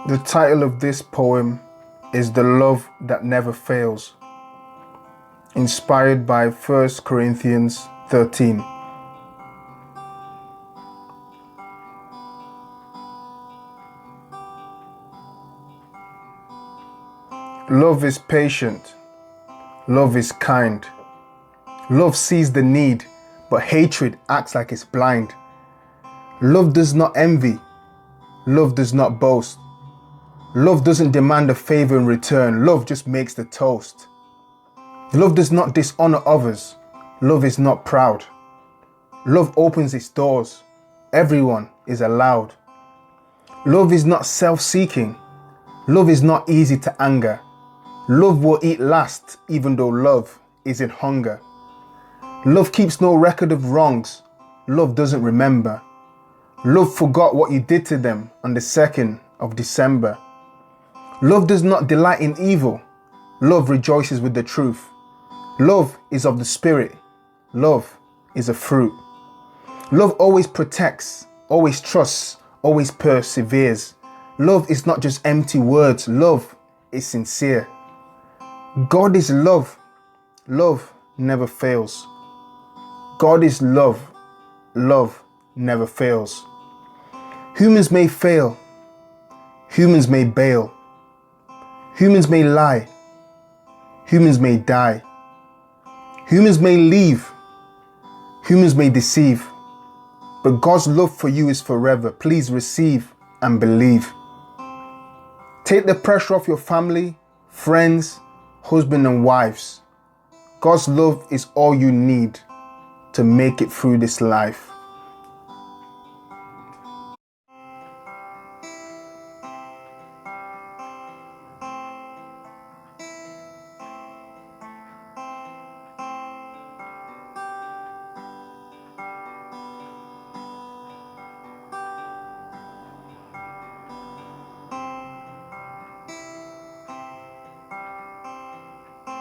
The title of this poem is The Love That Never Fails, inspired by 1 Corinthians 13. Love is patient. Love is kind. Love sees the need, but hatred acts like it's blind. Love does not envy. Love does not boast. Love doesn't demand a favor in return. Love just makes the toast. Love does not dishonor others. Love is not proud. Love opens its doors. Everyone is allowed. Love is not self-seeking. Love is not easy to anger. Love will eat last, even though love is in hunger. Love keeps no record of wrongs. Love doesn't remember. Love forgot what you did to them on the 2nd of December. Love does not delight in evil. Love rejoices with the truth. Love is of the Spirit. Love is a fruit. Love always protects, always trusts, always perseveres. Love is not just empty words. Love is sincere. God is love. Love never fails. God is love. Love never fails. Humans may fail. Humans may bail. Humans may lie. Humans may die. Humans may leave. Humans may deceive. But God's love for you is forever. Please receive and believe. Take the pressure off your family, friends, husband and wives. God's love is all you need to make it through this life.